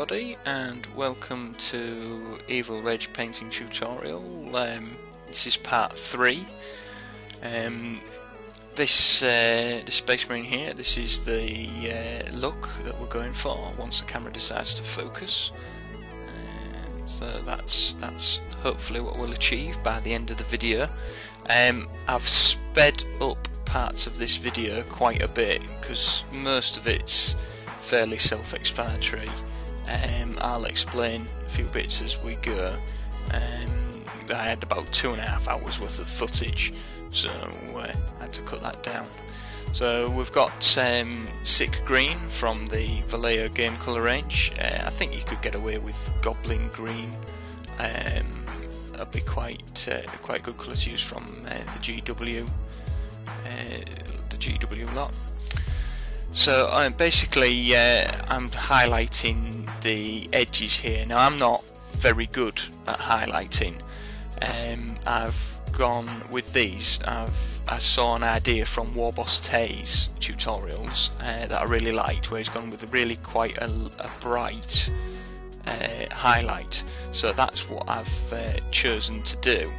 everybody, and welcome to EVILREG painting tutorial. This is part 3. This Space Marine here, this is the look that we're going for once the camera decides to focus. So that's hopefully what we'll achieve by the end of the video. I've sped up parts of this video quite a bit because most of it's fairly self-explanatory. I'll explain a few bits as we go. I had about 2.5 hours worth of footage, so I had to cut that down. So we've got Sick Green from the Vallejo game colour range. I think you could get away with Goblin Green. That'd be quite good colour to use from the GW lot. So basically I'm highlighting the edges here. Now I'm not very good at highlighting. I've gone with these. I saw an idea from Warboss Tay's tutorials that I really liked, where he's gone with really quite a bright highlight. So that's what I've chosen to do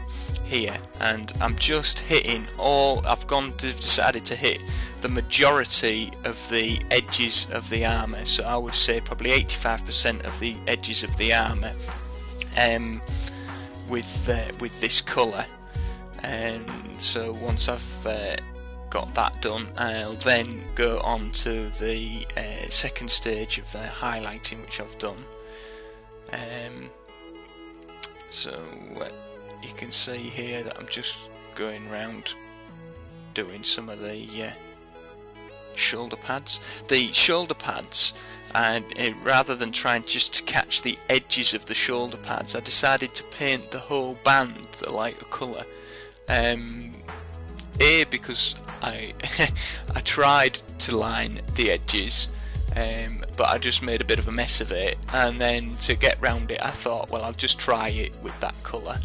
here, and I'm just hitting all. I've decided to hit the majority of the edges of the armour, so I would say probably 85% of the edges of the armour with this colour. So once I've got that done, I'll then go on to the second stage of the highlighting, which I've done. So you can see here that I'm just going around doing some of the shoulder pads. The shoulder pads, and rather than trying just to catch the edges of the shoulder pads, I decided to paint the whole band the lighter colour. Because I I tried to line the edges, but I just made a bit of a mess of it, and then to get round it I thought, well, I'll just try it with that colour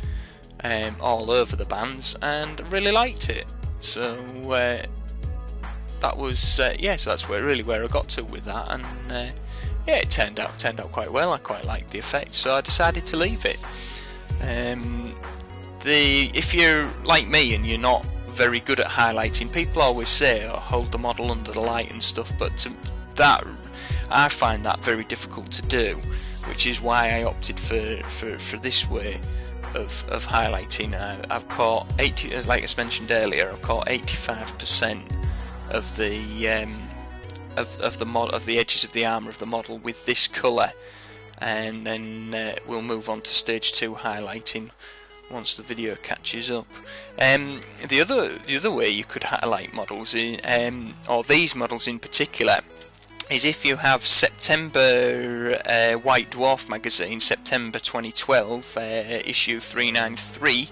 all over the bands, and I really liked it. So that was so that's where I got to with that, and yeah, it turned out quite well. I quite liked the effect, so I decided to leave it. If you're like me and you're not very good at highlighting, people always say, oh, hold the model under the light and stuff, but I find that very difficult to do, which is why I opted for this way of highlighting. I've caught 80, like I mentioned earlier, I've caught 85% of the of the edges of the armour of the model with this colour, and then we'll move on to stage 2 highlighting once the video catches up. The other way you could highlight models, or these models in particular, is if you have September White Dwarf magazine, September 2012, issue 393.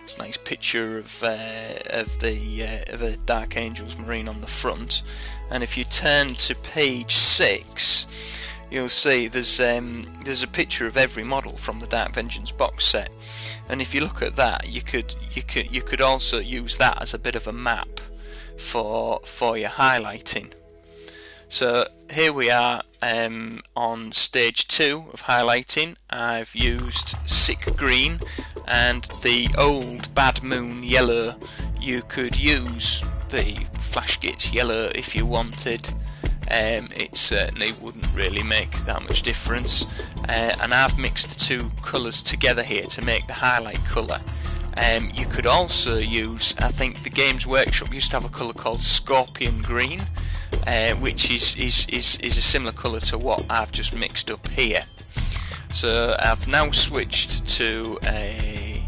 It's a nice picture of a Dark Angels Marine on the front, and if you turn to page 6, you'll see there's a picture of every model from the Dark Vengeance box set, and if you look at that, you could also use that as a bit of a map for your highlighting. So here we are on stage 2 of highlighting. I've used Sick Green and the old Bad Moon Yellow. You could use the Flashgitz Yellow if you wanted. It certainly wouldn't really make that much difference, and I've mixed the two colours together here to make the highlight colour. You could also use, I think the Games Workshop used to have a colour called Scorpion Green, which is a similar colour to what I've just mixed up here. So I've now switched to a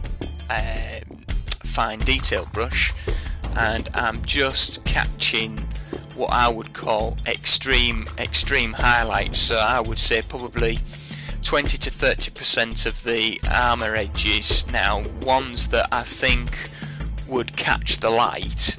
fine detail brush, and I'm just catching what I would call extreme highlights. So I would say probably 20 to 30% of the armour edges, now ones that I think would catch the light.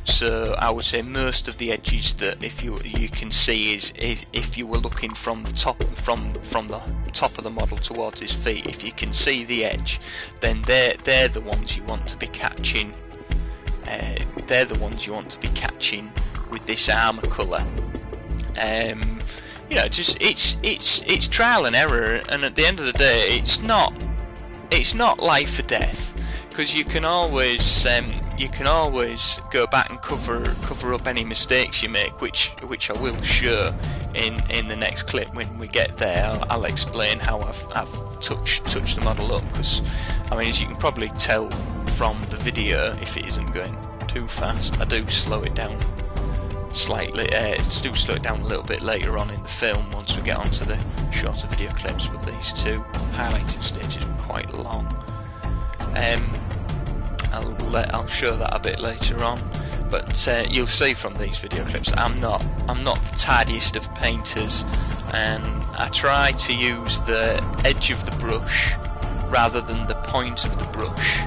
So I would say most of the edges that if you can see is if you were looking from the top of the model towards his feet, if you can see the edge, then they're the ones you want to be catching. They're the ones you want to be catching with this armour colour. you know, just it's trial and error, and at the end of the day, it's not life or death, because you can always go back and cover up any mistakes you make, which I will show in the next clip when we get there. I'll explain how I've touched the model up, because I mean, as you can probably tell from the video, if it isn't going too fast, I do slow it down slightly. Do slow it down a little bit later on in the film once we get onto the shorter video clips, but these two highlighting stages were quite long. I'll show that a bit later on, but you'll see from these video clips that I'm not the tidiest of painters, and I try to use the edge of the brush rather than the point of the brush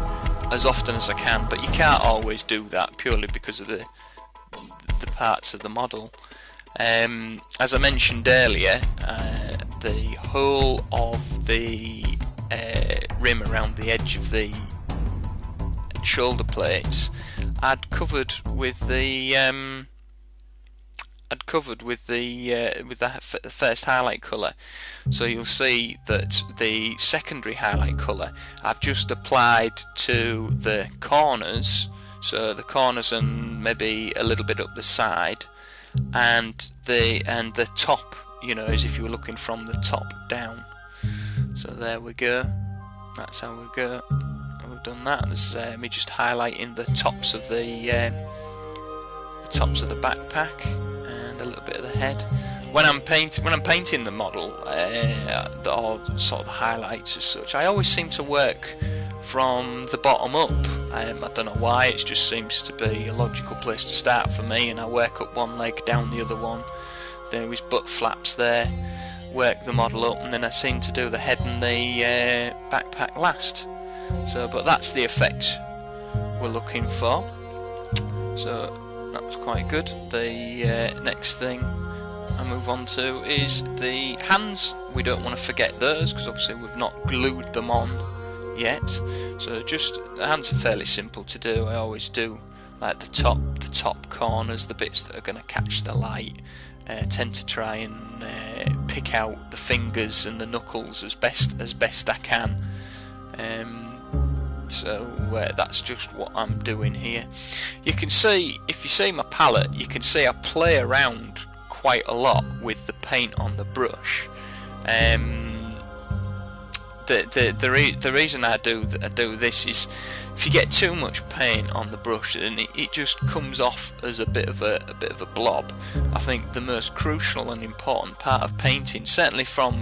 as often as I can, but you can't always do that purely because of the parts of the model. As I mentioned earlier, the whole of the rim around the edge of the shoulder plates I'd covered with the first highlight colour. So you'll see that the secondary highlight colour I've just applied to the corners, so the corners and maybe a little bit up the side, and the top, you know, as if you were looking from the top down. So there we go, that's how we go. We've done that. This is me just highlighting the tops of the backpack and a little bit of the head. When I'm painting the model, or sort of the highlights as such, I always seem to work from the bottom up. I don't know why, it just seems to be a logical place to start for me, and I work up one leg, down the other one. There is butt flaps there, work the model up, and then I seem to do the head and the backpack last. So, but that's the effect we're looking for. So that was quite good. The next thing I move on to is the hands. We don't want to forget those, because obviously we've not glued them on yet. So just the hands are fairly simple to do. I always do like the top corners, the bits that are going to catch the light. Tend to try and pick out the fingers and the knuckles as best I can. So that's just what I'm doing here. You can see, if you see my palette, you can see I play around quite a lot with the paint on the brush. The reason I do this is, if you get too much paint on the brush, and it just comes off as a bit of a blob. I think the most crucial and important part of painting, certainly for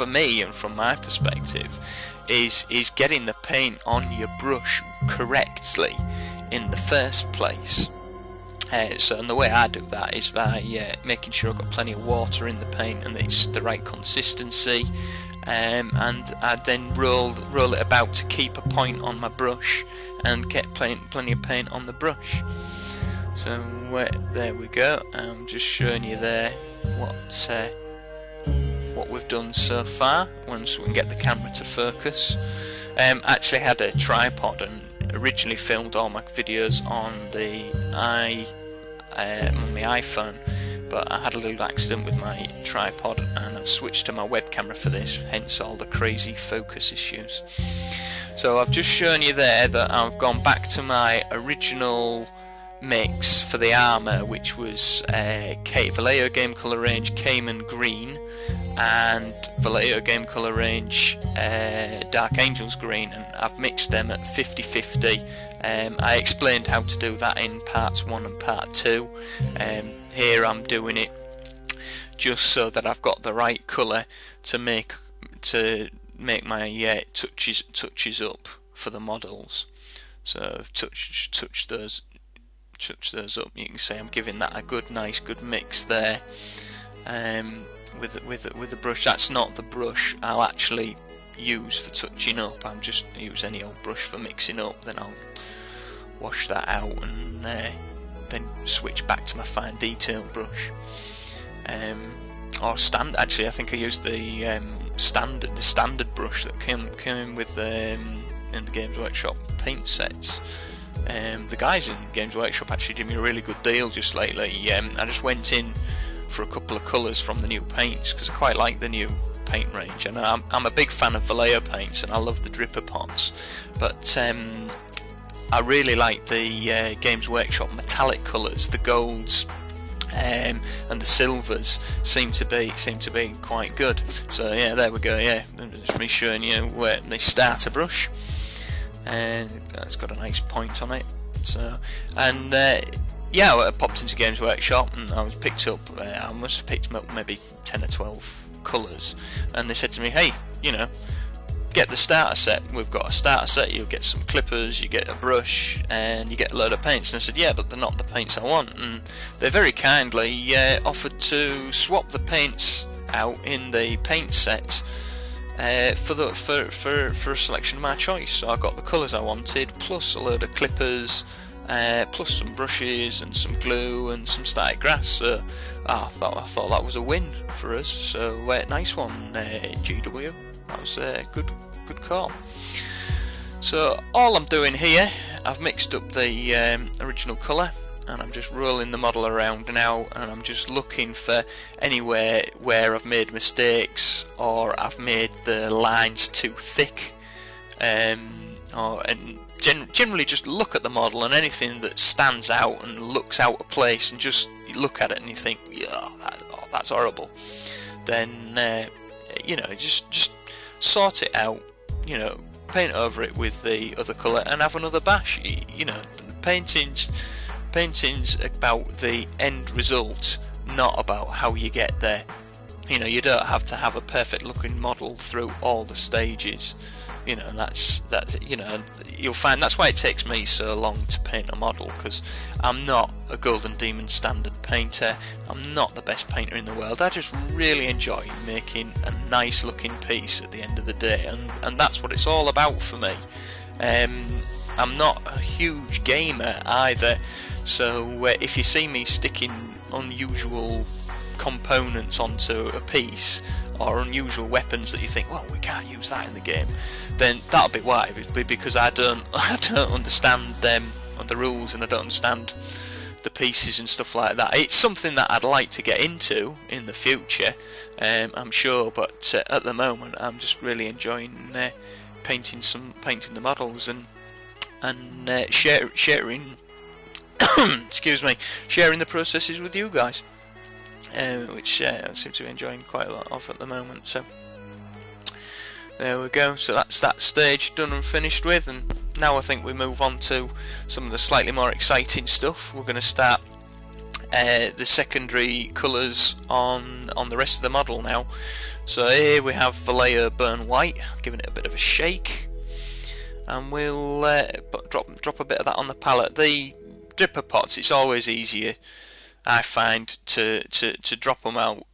me and from my perspective, is getting the paint on your brush correctly in the first place. So, and the way I do that is by making sure I've got plenty of water in the paint and it's the right consistency, and I then roll it about to keep a point on my brush and get plenty of paint on the brush. So there we go. I'm just showing you there what we've done so far, once we can get the camera to focus. Actually had a tripod and originally filmed all my videos on my iPhone, but I had a little accident with my tripod and I've switched to my web camera for this, hence all the crazy focus issues. So I've just shown you there that I've gone back to my original mix for the armour, which was Vallejo Game Colour Range Cayman Green and Vallejo Game Colour Range Dark Angels Green, and I've mixed them at 50-50. I explained how to do that in parts 1 and part 2. Here I'm doing it just so that I've got the right colour to make my touches up for the models. So I've touched those up. You can see I'm giving that a good mix there. With the brush. That's not the brush I'll actually use for touching up. I'll just use any old brush for mixing up, then I'll wash that out and then switch back to my fine detail brush. Actually I think I used the standard brush that came with in the Games Workshop paint sets. The guys in Games Workshop actually did me a really good deal just lately. I just went in for a couple of colours from the new paints, because I quite like the new paint range, and I'm a big fan of Vallejo paints, and I love the dripper pots, but I really like the Games Workshop metallic colours. The golds and the silvers seem to be quite good. So yeah, there we go. Yeah, it's me showing you where they start a brush, and it's got a nice point on it. So, and yeah, I popped into Games Workshop and I was picked up. I must have picked up maybe 10 or 12 colours, and they said to me, "Hey, you know, get the starter set. We've got a starter set. You'll get some clippers, you get a brush, and you get a load of paints." And I said, "Yeah, but they're not the paints I want." And they very kindly offered to swap the paints out in the paint set for a selection of my choice. So I got the colours I wanted, plus a load of clippers, plus some brushes and some glue and some static grass. So I thought that was a win for us. So nice one, GW. That was a good call. So all I'm doing here, I've mixed up the original colour, and I'm just rolling the model around now, and I'm just looking for anywhere where I've made mistakes or I've made the lines too thick, generally just look at the model, and anything that stands out and looks out of place, and just look at it and you think, yeah, that's horrible, then you know, just sort it out, you know, paint over it with the other colour and have another bash. You know, painting's about the end result, not about how you get there. You know, you don't have to have a perfect looking model through all the stages. You know, that's you know, you'll find that's why it takes me so long to paint a model, because I'm not a Golden Demon standard painter. I'm not the best painter in the world. I just really enjoy making a nice looking piece at the end of the day, and that's what it's all about for me. I'm not a huge gamer either, so if you see me sticking unusual components onto a piece, or unusual weapons that you think, well, we can't use that in the game, then that'll be why. It'll be because I don't understand the rules, and I don't understand the pieces and stuff like that. It's something that I'd like to get into in the future, I'm sure, but at the moment I'm just really enjoying painting the models and sharing excuse me, sharing the processes with you guys, which I seem to be enjoying quite a lot of at the moment. So there we go. So that's that stage done and finished with, and now I think we move on to some of the slightly more exciting stuff. We're going to start the secondary colours on the rest of the model now. So here we have Vallejo Burn White, giving it a bit of a shake, and we'll drop a bit of that on the palette. The dripper pots, it's always easier, I find, to drop them out,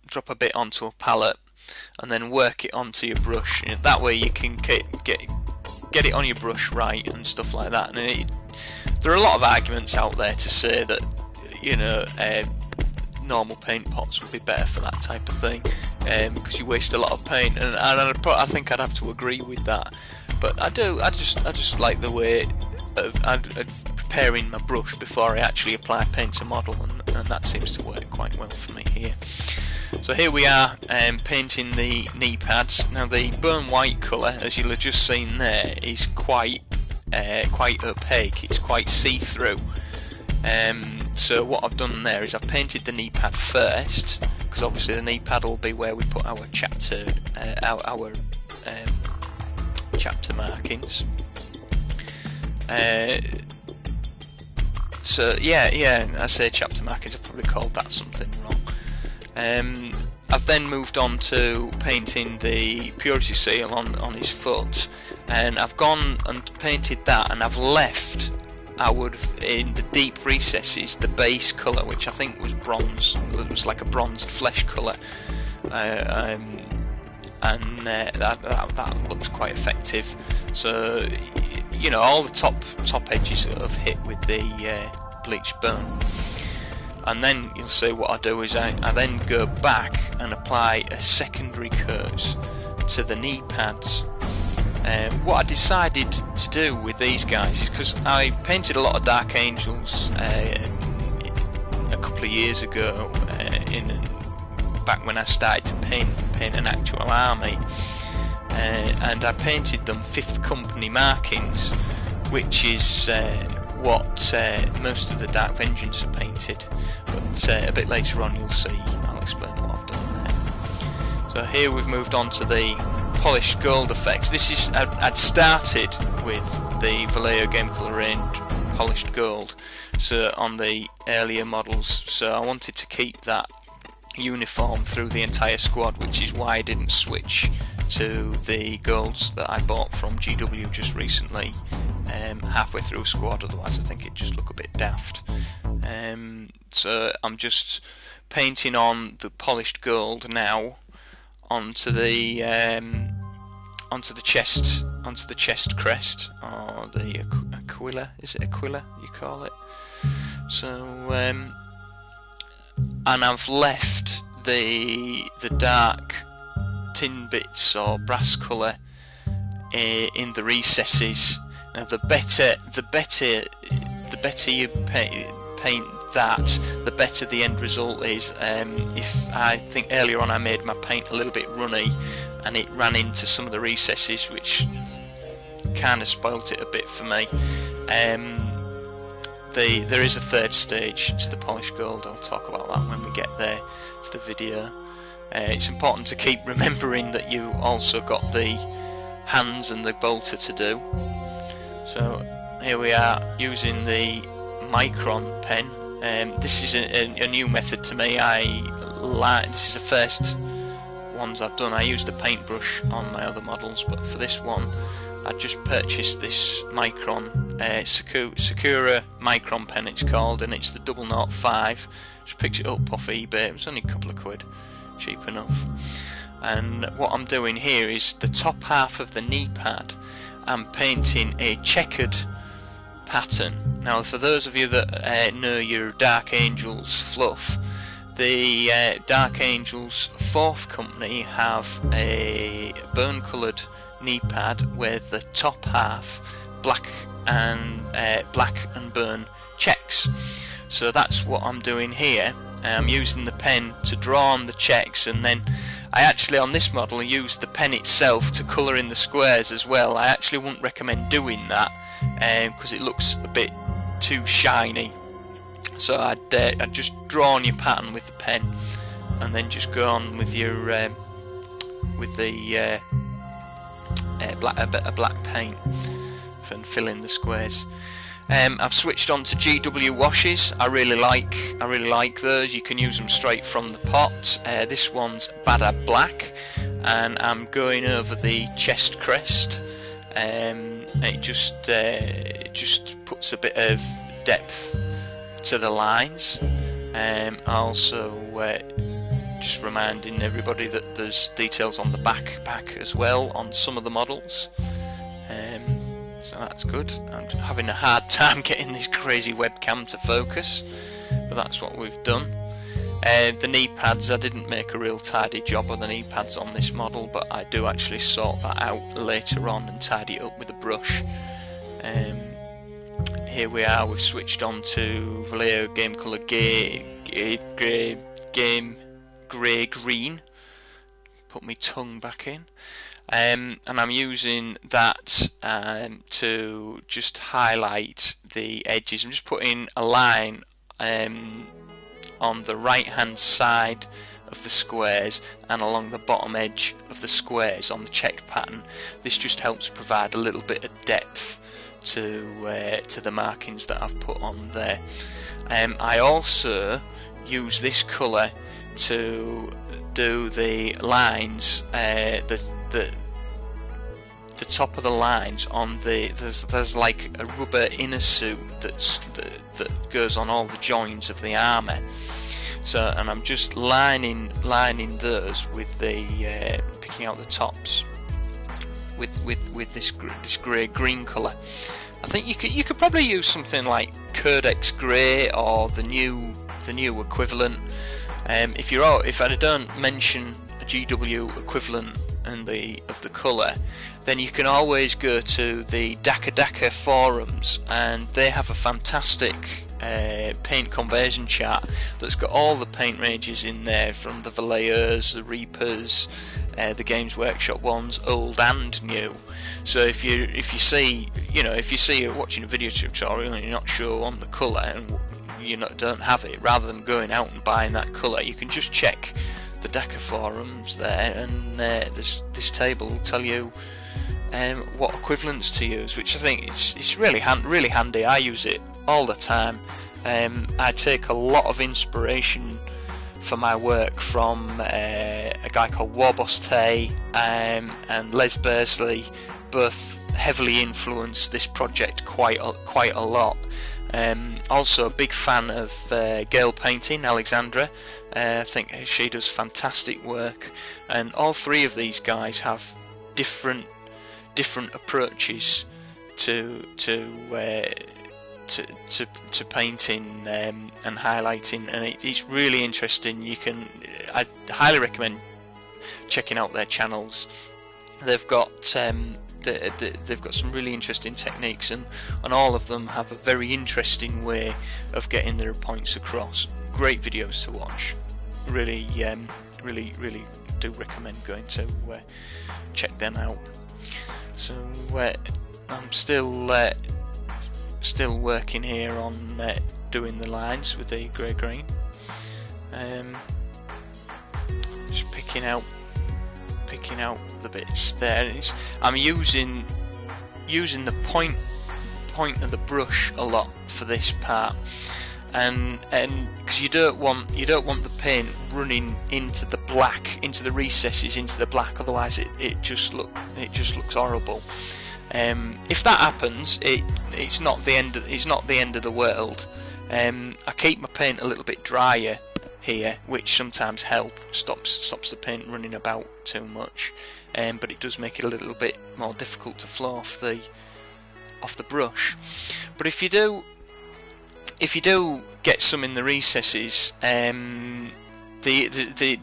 drop a bit onto a palette, and then work it onto your brush. You know, that way you can get it on your brush right and stuff like that. And there are a lot of arguments out there to say that, you know, normal paint pots would be better for that type of thing, because you waste a lot of paint, and I think I'd have to agree with that. But I just like the way of preparing my brush before I actually apply paint to model, and that seems to work quite well for me here. So here we are painting the knee pads. Now the burn white colour, as you'll have just seen there, is quite opaque. It's quite see-through. So what I've done there is I've painted the knee pad first, because obviously the knee pad will be where we put our chapter chapter markings. So yeah, I say chapter markings, I've probably called that something wrong. I've then moved on to painting the purity seal on his foot, and I've gone and painted that, and I've left, in the deep recesses, the base colour, which I think was bronze. It was like a bronzed flesh colour, and that looks quite effective. So, you know, all the top edges have hit with the bleached burn. And then you'll see what I do is I then go back and apply a secondary coat to the knee pads. What I decided to do with these guys is, because I painted a lot of Dark Angels a couple of years ago back when I started to paint an actual army, and I painted them 5th Company markings, which is what most of the Dark Vengeance are painted, but a bit later on you'll see, I'll explain what I've done there. So here we've moved on to the polished gold effects. This is, I'd started with the Vallejo Game Colour range polished gold, so on the earlier models, so I wanted to keep that uniform through the entire squad, which is why I didn't switch to the golds that I bought from GW just recently halfway through squad, otherwise I think it'd just look a bit daft. So I'm just painting on the polished gold now onto the chest crest, or the Aquila. Is it Aquila you call it? So and I've left the dark tin bits or brass colour in the recesses. Now the better you paint that, the better the end result is. If I think earlier on I made my paint a little bit runny and it ran into some of the recesses, which kind of spoilt it a bit for me. There is a 3rd stage to the polished gold. I'll talk about that when we get there to the video. It's important to keep remembering that you also got the hands and the bolter to do. So here we are using the Micron pen. This is a new method to me. This is the first ones I've done. I used a paintbrush on my other models, but for this one I just purchased this Micron Sakura Micron pen it's called, and it's the 005. Just picked it up off eBay. It was only a couple of quid, cheap enough. And what I'm doing here is the top half of the knee pad, I'm painting a checkered pattern. Now for those of you that know your Dark Angels fluff, the Dark Angels 4th Company have a burn coloured knee pad with the top half black and burn checks. So that's what I'm doing here. I'm using the pen to draw on the checks, and then I actually on this model used the pen itself to colour in the squares as well. I actually wouldn't recommend doing that because it looks a bit too shiny. So I'd just draw on your pattern with the pen, and then just go on with your black paint and fill in the squares. I've switched on to GW washes. I really like those. You can use them straight from the pot. This one's Bada Black, and I'm going over the chest crest. It just puts a bit of depth to the lines. Also just reminding everybody that there's details on the back as well on some of the models. So that's good. I'm having a hard time getting this crazy webcam to focus, but that's what we've done. The knee pads, I didn't make a real tidy job of the knee pads on this model, but I do actually sort that out later on and tidy it up with a brush. Here we are, we've switched on to Vallejo Game Colour Grey Green. Put my tongue back in. And I'm using that to just highlight the edges. I'm just putting a line on the right hand side of the squares and along the bottom edge of the squares on the checked pattern. This just helps provide a little bit of depth to the markings that I've put on there. I also use this colour to do the lines, the top of the lines on there's like a rubber inner suit that goes on all the joins of the armour. So, and I'm just lining those with the picking out the tops with this grey green colour. I think you could probably use something like Codex Grey or the new equivalent. If I don't mention a GW equivalent and of the colour, then you can always go to the Daka forums, and they have a fantastic paint conversion chart that's got all the paint ranges in there, from the Vallears, the Reapers, the Games Workshop ones, old and new. So if you see, you're watching a video tutorial and you're not sure on the colour and don't have it, rather than going out and buying that colour, you can just check the Daka forums there, and this table will tell you what equivalents to use, which I think it's really handy. I use it all the time. I take a lot of inspiration for my work from a guy called Warboss Tay and Les Bursley. Both heavily influenced this project quite a lot. Also a big fan of Gale Painting, Alexandra. I think she does fantastic work, and all three of these guys have different approaches to painting and highlighting, and it's really interesting. I highly recommend checking out their channels. They've got they've got some really interesting techniques, and all of them have a very interesting way of getting their points across. Great videos to watch. Really do recommend going to check them out. So I'm still working here on doing the lines with the grey-green. Just picking out the bits there. I'm using the point of the brush a lot for this part, and because you don't want the paint running into the black, into the recesses, into the black. Otherwise, it just looks horrible. If that happens, it's not the end of the world. I keep my paint a little bit drier here, which sometimes stops the paint running about too much, but it does make it a little bit more difficult to flow off the brush. But if you do get some in the recesses, the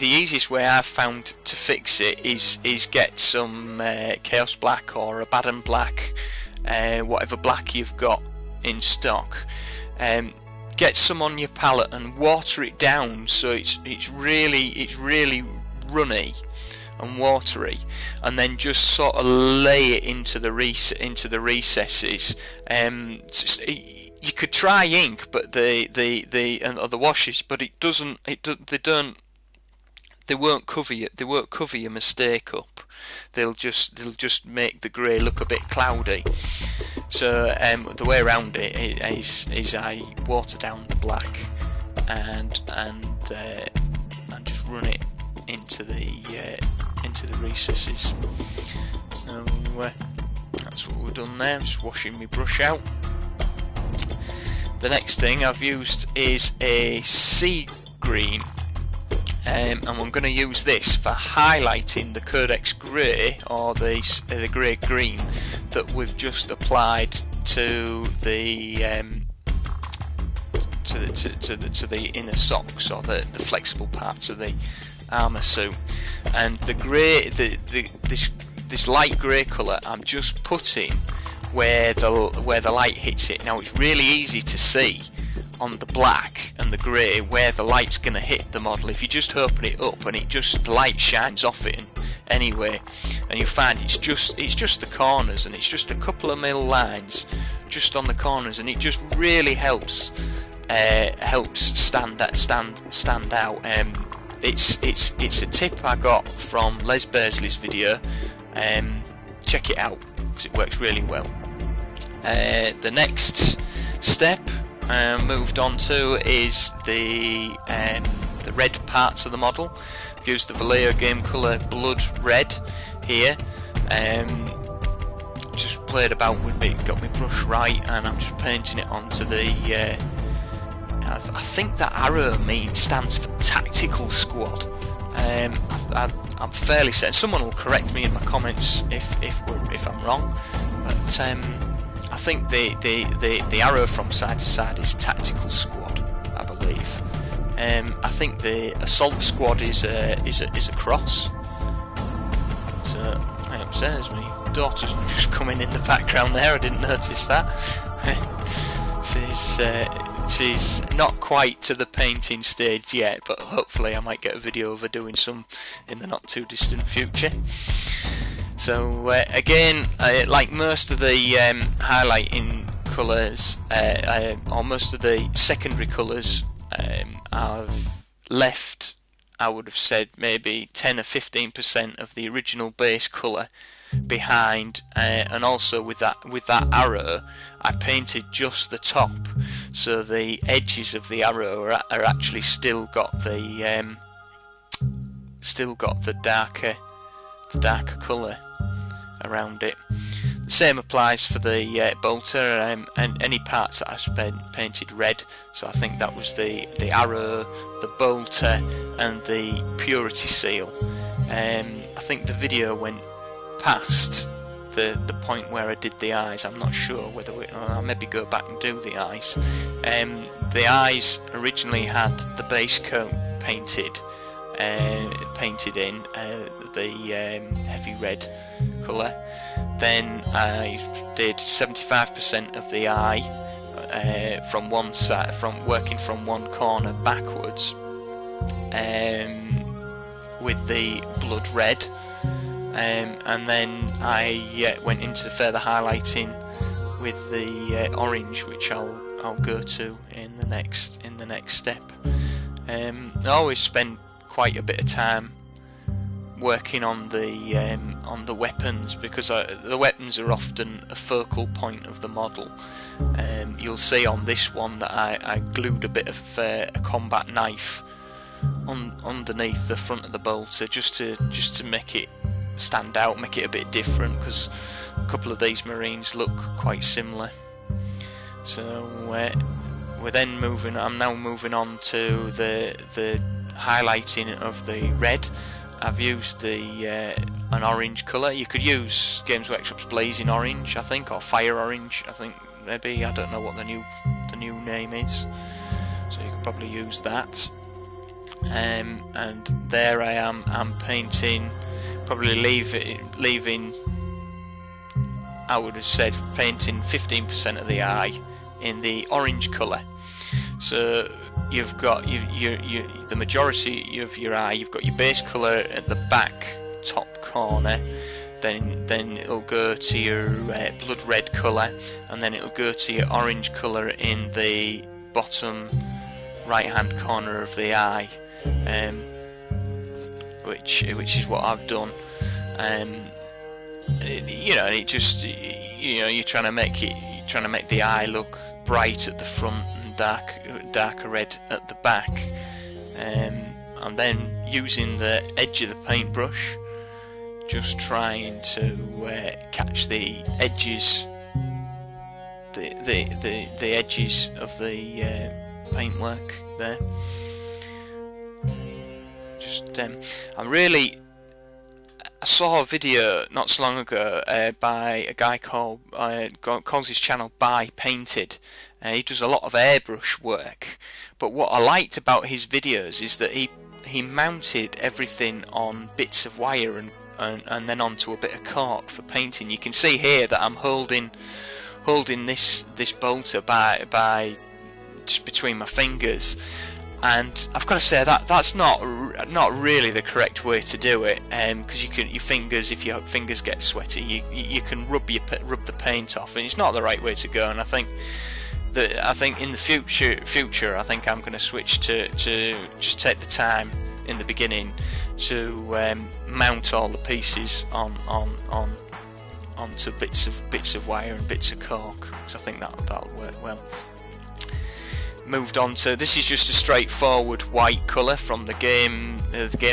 easiest way I've found to fix it is get some Chaos Black or Abaddon Black, whatever black you've got in stock. Get some on your palette and water it down so it's really runny and watery, and then just sort of lay it into the recesses. You could try ink, but the other washes, but it doesn't. They won't cover you. They won't cover your mistake up. They'll just make the grey look a bit cloudy. So the way around it is I water down the black and just run it into the recesses. So that's what we've done there. I'm just washing my brush out. The next thing I've used is a sea green, and I'm going to use this for highlighting the Codex Grey, or the grey green that we've just applied to the inner socks, or the flexible parts of the armour suit. And the grey, this light grey colour, I'm just putting where the light hits it. Now it's really easy to see on the black and the grey where the light's going to hit the model if you just open it up, and the light shines off it anyway, and you find it's just the corners, and it's just a couple of mil lines just on the corners, and it just really helps stand out. It's a tip I got from Les Bursley's video. Check it out because it works really well. The next step moved on to is the red parts of the model. I've used the Vallejo Game Colour Blood Red here. Just played about with it, got my brush right, and I'm just painting it onto the I think that arrow stands for Tactical Squad. I'm fairly certain. Someone will correct me in my comments if I'm wrong, but I think the arrow from side to side is Tactical Squad, I believe. I think the Assault Squad is a cross. So upstairs. My daughter's just coming in the background there. I didn't notice that. She's not quite to the painting stage yet, but hopefully I might get a video of her doing some in the not too distant future. So again, like most of the highlighting colours, or most of the secondary colours, I've left, I would have said, maybe 10 or 15% of the original base colour behind, and also with that arrow I painted just the top, so the edges of the arrow are actually still got the darker colour around it. The same applies for the bolter, and any parts that I painted red. So I think that was the arrow, the bolter, and the purity seal. I think the video went past the point where I did the eyes. I'm not sure whether I'll maybe go back and do the eyes. The eyes originally had the base coat painted in the heavy red colour. Then I did 75% of the eye from one side, from working from one corner backwards, with the blood red, and then I went into further highlighting with the orange, which I'll go to in the next step. I always spend quite a bit of time working on the weapons, because the weapons are often a focal point of the model. You'll see on this one that I glued a bit of a combat knife underneath the front of the bolter, just to make it stand out, make it a bit different, because a couple of these Marines look quite similar. So we're then moving. I'm now moving on to the highlighting of the red. I've used an orange colour. You could use Games Workshop's Blazing Orange, I think, or Fire Orange, I think, maybe. I don't know what the new name is. So you could probably use that. And there I am. I'm painting, probably leaving. I would have said painting 15% of the eye in the orange colour. So you've got the majority of your eye. You've got your base colour at the back top corner, then it'll go to your blood red colour, and then it'll go to your orange colour in the bottom right hand corner of the eye, which is what I've done. It just, you're trying to make the eye look bright at the front and darker red at the back, and then using the edge of the paintbrush, just trying to catch the edges, the edges of the paintwork there. I saw a video not so long ago by a guy called calls his channel By Painted. He does a lot of airbrush work, but what I liked about his videos is that he mounted everything on bits of wire and then onto a bit of cork for painting. You can see here that I'm holding this bolter by just between my fingers. And I've got to say that's not really the correct way to do it, because your fingers, if your fingers get sweaty, you can rub the paint off, and it's not the right way to go. And I think in the future I think I'm going to switch to just take the time in the beginning to mount all the pieces onto bits of wire and bits of cork. So I think that'll work well. Moved on to, this is just a straightforward white colour from the game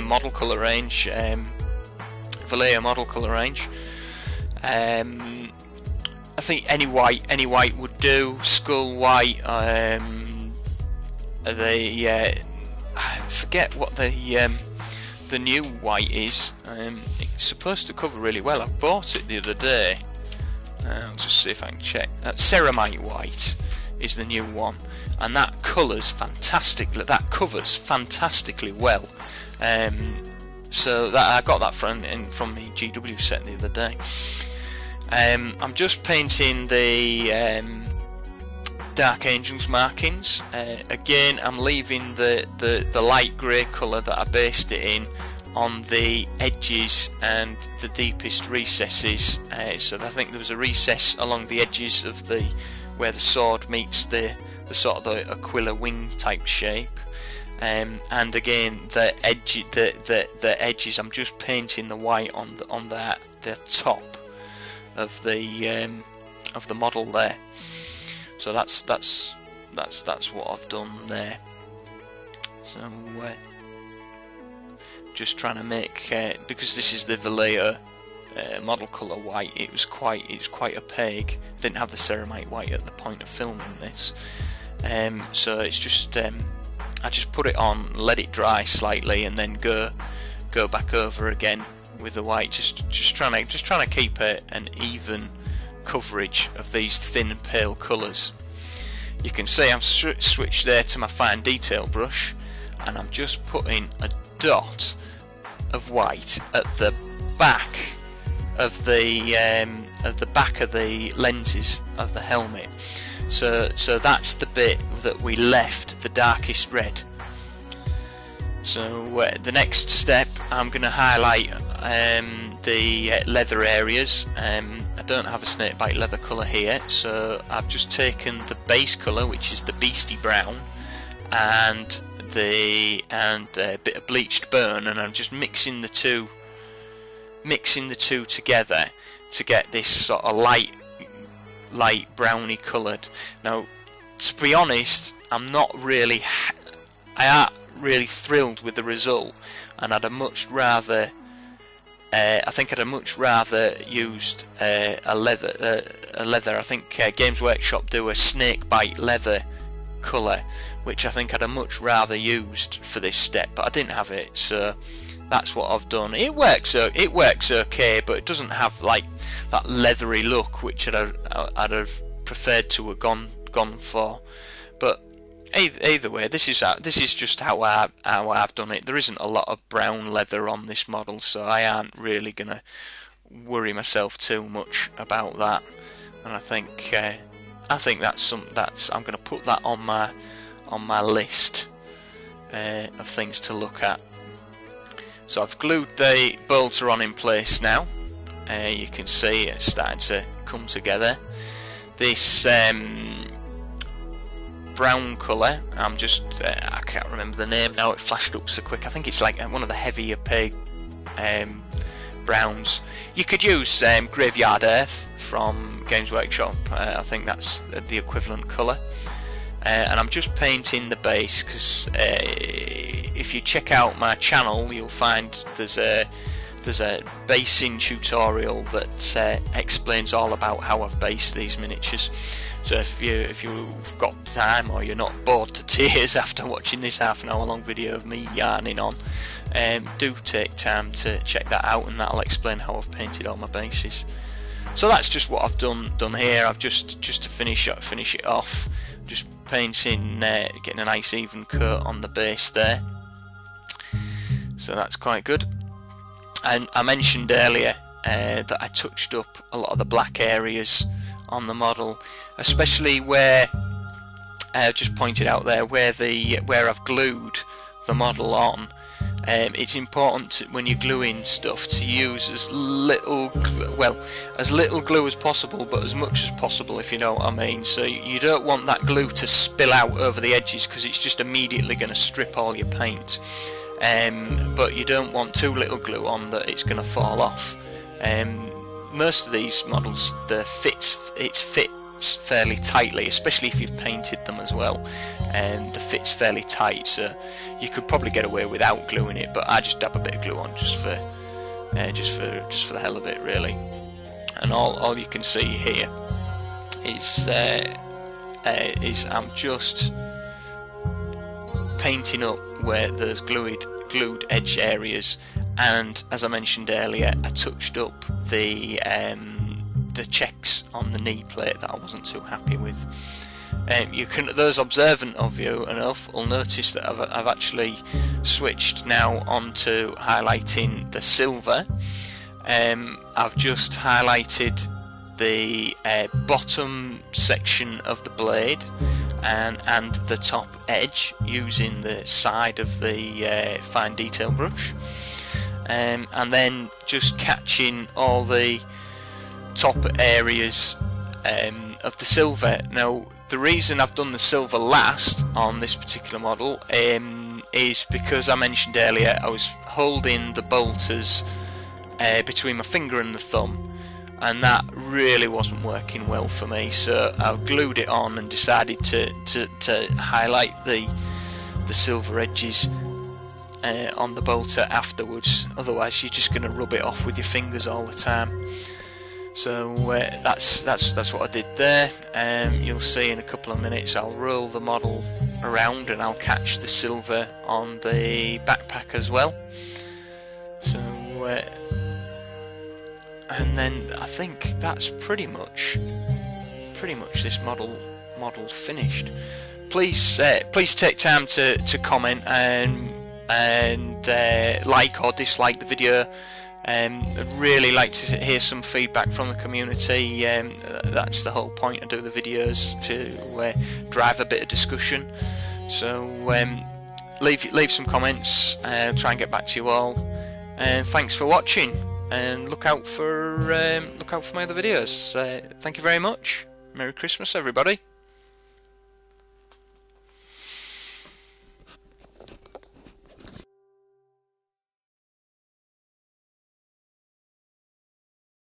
model colour range, EVILREG model colour range. I think any white would do. Skull white. I forget what the new white is. It's supposed to cover really well. I bought it the other day. I'll just see if I can check. Ceramite white is the new one, and that colours fantastically. That covers fantastically well. So that I got that from the GW set the other day. I'm just painting the Dark Angels markings. Again, I'm leaving the light grey colour that I based it in on the edges and the deepest recesses. So I think there was a recess along the edges of where the sword meets the sort of the Aquila wing type shape. And again, the edges, I'm just painting the white on the top of the model there. So that's what I've done there. So just trying to make because this is the Vallejo model colour white. It was quite opaque. Didn't have the ceramite white at the point of filming this. So it's just I just put it on, let it dry slightly, and then go back over again with the white. Just trying to keep an even coverage of these thin pale colours. You can see I've switched there to my fine detail brush, and I'm just putting a dot of white at the back of the back of the lenses of the helmet. So that's the bit that we left the darkest red. So the next step, I'm going to highlight the leather areas. I don't have a snakebite leather colour here, so I've just taken the base colour, which is the beastie brown, and a bit of bleached burn, and I'm just mixing the two together to get this sort of light browny coloured. Now, to be honest, I'm not really thrilled with the result, and I'd have much rather I think I'd have much rather used a leather. I think Games Workshop do a snakebite leather colour, which I think I'd have much rather used for this step, but I didn't have it, so that's what I've done. It works okay, but it doesn't have like that leathery look which I'd have preferred to have gone for. But either way, this is just how I've done it. There isn't a lot of brown leather on this model, so I aren't really gonna worry myself too much about that. And I think that's I'm gonna put that on my list of things to look at. So I've glued the bolter on in place now. You can see it's starting to come together. This brown colour, I can't remember the name now, it flashed up so quick. I think it's like one of the heavy opaque browns. You could use Graveyard Earth from Games Workshop. I think that's the equivalent colour. And I'm just painting the base because if you check out my channel, you'll find there's a basing tutorial that explains all about how I've based these miniatures. So if you've got time, or you're not bored to tears after watching this half an hour long video of me yarning on, do take time to check that out, and that'll explain how I've painted all my bases. So that's just what I've done here. I've just to finish it off, just painting, getting a nice even coat on the base there. So that's quite good. And I mentioned earlier that I touched up a lot of the black areas on the model, especially where I just pointed out there where I've glued the model on. It's important when you're gluing stuff to use as little glue as possible, but as much as possible, if you know what I mean. So you don't want that glue to spill out over the edges, because it's just immediately going to strip all your paint. But you don't want too little glue on that it's going to fall off. Most of these models, it fits fairly tightly, especially if you've painted them as well. The fit's fairly tight, so you could probably get away without gluing it. But I just dab a bit of glue on just for the hell of it, really. And all you can see here is I'm just painting up where there's glued edge areas, and as I mentioned earlier, I touched up the checks on the knee plate that I wasn't too happy with. You can, those observant of you enough will notice that I've actually switched now onto highlighting the silver. I've just highlighted the bottom section of the blade and the top edge using the side of the fine detail brush, and then just catching all the top areas of the silver. Now, the reason I've done the silver last on this particular model is because I mentioned earlier I was holding the bolters between my finger and the thumb, and that really wasn't working well for me, so I've glued it on and decided to highlight the silver edges on the bolter afterwards. Otherwise you're just going to rub it off with your fingers all the time. So that's what I did there. You'll see in a couple of minutes I'll roll the model around and I'll catch the silver on the backpack as well. So and then I think that's pretty much this model finished. Please take time to comment and like or dislike the video. I'd really like to hear some feedback from the community. That's the whole point. I do the videos to drive a bit of discussion. So leave some comments. Try and get back to you all. And thanks for watching. And look out for my other videos. Thank you very much. Merry Christmas, everybody.